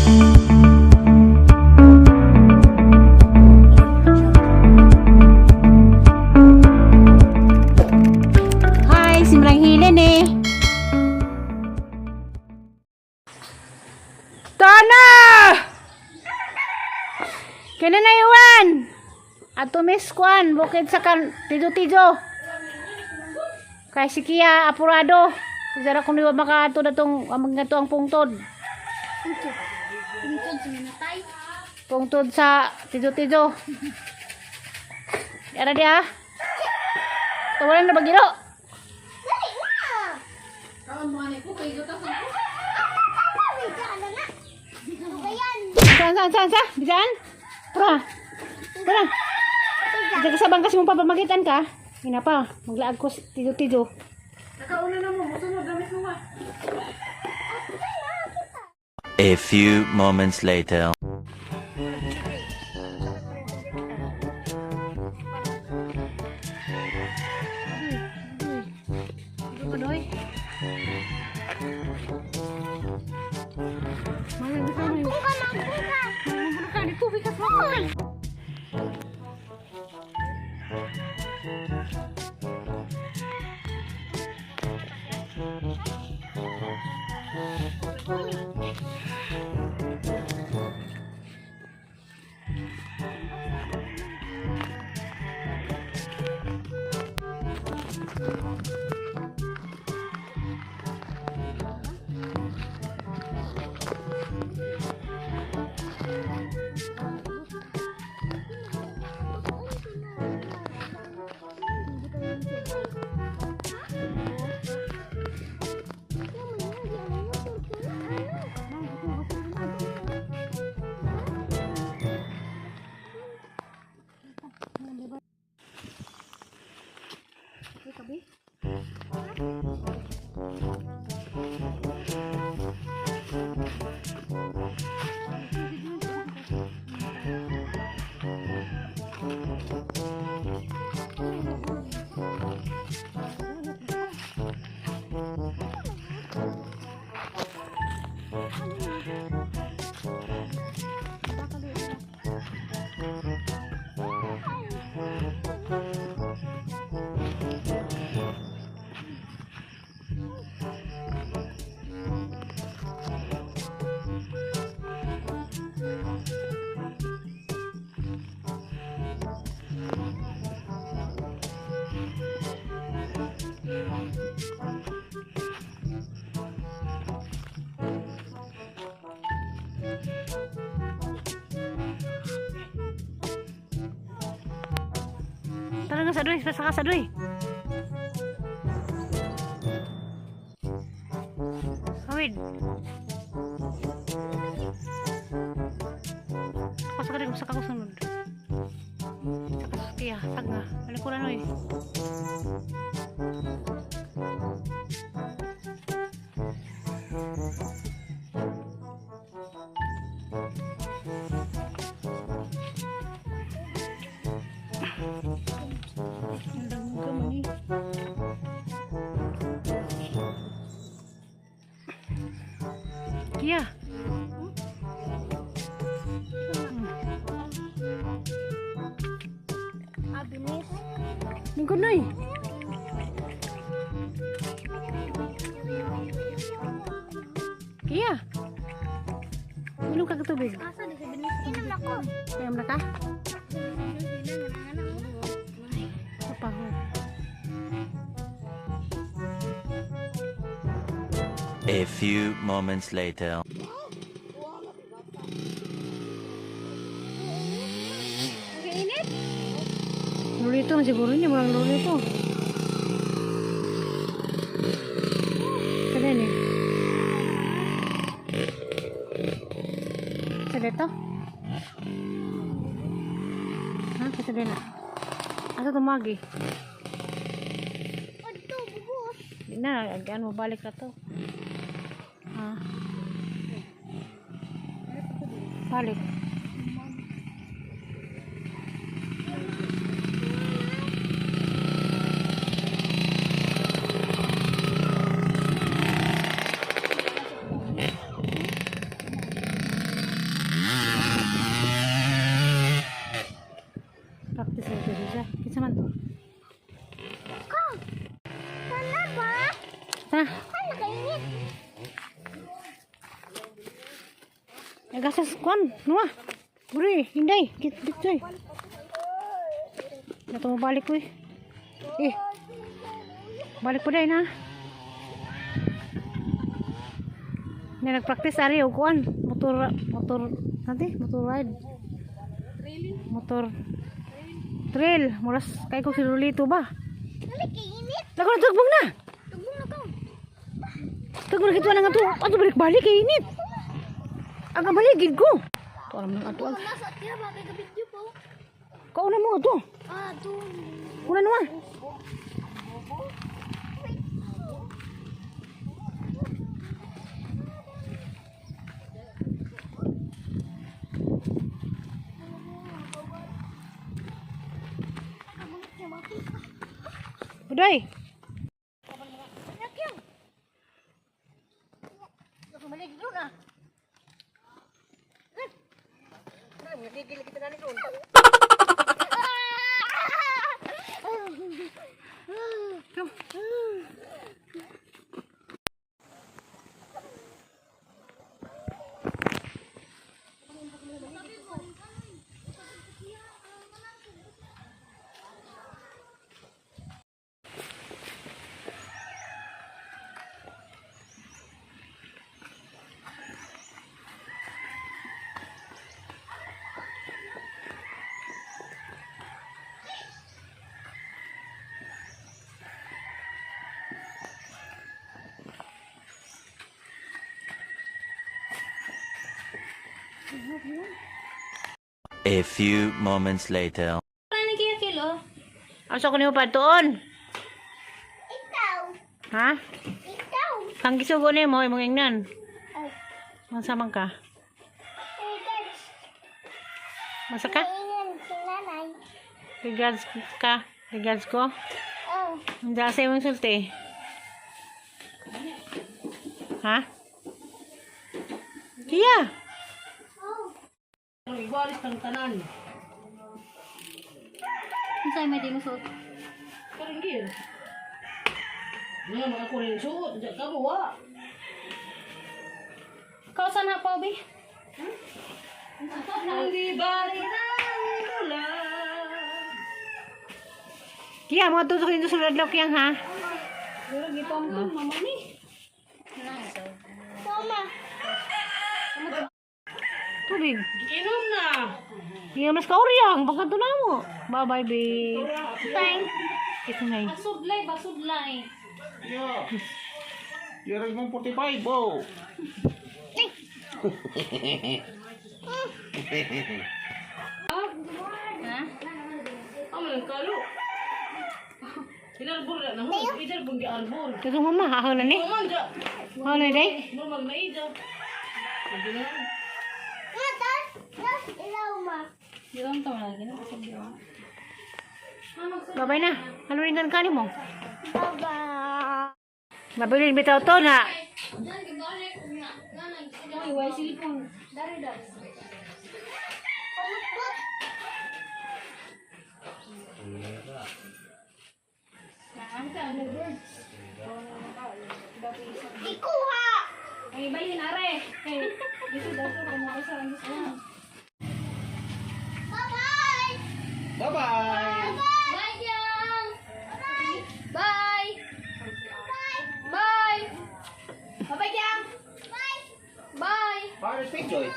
Hi, si Manang Helen eh. Tana! Kailan na iwan? Ato miss kuan, bukid sa kan tido-tido. Kay si Kia apurado. Sara kung di maka ato na tong mga ang pungtod. Pungtod sa minatay. Pungtod sa tido-tido. Yara dia. Tawalan na bagiro. Dali na. Kaon mo ani ko kay juta sa ko. Ano na? Ano ba yan? Saan? Diyan? Tara. Diyan kasabang kasi mong papamagitan ka. Hina pa, maglaag ko tido-tido. Nakauna na mo, musunod gamit mo ba? A few moments later. Tara nga sa doy, pasaka sa doy. Awid. Pasaka rin, pasaka ko sunod. Saka sa Kia, sag nga. Balik ko na noy. Kia. Abinis. Lingkod noy. Kia. Minum ka tubig. Asa di sa binis? Inom na ko. Ayam na ka? Apa ho? A few moments later. Init? Lulito na siguro niya, walang lulito. Sada ni. Sada to? Ha? Sada na. Asa tumagi? Adto, bubos. Di na, ano, balik ka to. Ha? Balik. Nagasas kwan, nuwa. Buri, hinday, kitbitoy. Nato mo balik ko eh. Balik po day na. May nagpractice ari og kwan, motor ride. Motor trail, muras kay ko si Rolito ba? Dali kay init. Lago na tugbong na. Tugbong na ka. Tugbong na kituan nga to. Ato balik kay init. Aga baligid ko. To alam nang ato. Nasa tira ba kay kabidyo po? Kauna mo ato. Doon. Una nuwa. Uday. A few moments later. Ano kaya kilo? Asa ko nimo patuon? Ikaw. Ha? Ikaw. Kang gisugo nimo imong ingnan. Ay. Mansamang ka? Regards. Masa ka? Kainin si nanay. Regards ka? Regards ko? Oh. Hindi sa imong sulti. Ha? Kia? Iwalis kang tanan. Saan may di mo suot? Karinggil. Nga mga ko rin suot. Diyan ka mo wa. Kausan na pa, Obi? Nang di bari ng ulan. Kia, mga tutok dito sa ladlaw kiyang, ha? Pero gipampan mama ni. Toma. Tubig. Inom na. Iya mas kauryang, baka to na mo. Bye-bye, babe. Bye. Ito na Basudlay, basudlay. Yeah. Yarag mong 45, oh. Ha? Ang kalo. Inarbor na ho. Idar bung di arbor. Ito mama, hahaw na ni. Kuman ja. Hahaw na day. Normal na ida. Matas. Nas ilaw ma. Diram ta lagi na sa dia. Bye-bye na. Haluringan ka ni mo. Baba. Mabilin bitaw to na. Ay, way silipon. Dari dari. Ikuha. Ay, bayin are. Hey, dito daw ko kumuha sa ang gusto. Bye-bye. Bye-bye. Bye, Jang. Bye. Bye. Bye, Jang. Bye. Bye. Paano speak, Joy?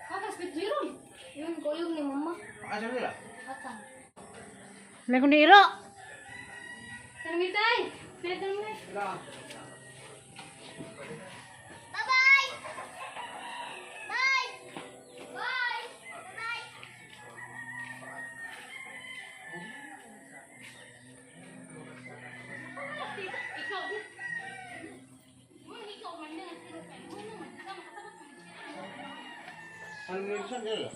Akas bitbiron. Yun, kuyong ni mama. Asa nila? Atang. May kundi iro. Tanmitay. Pwede mo na. Bye-bye. Bye. Bye. Bye. Ikaw. Ano nila sa nila?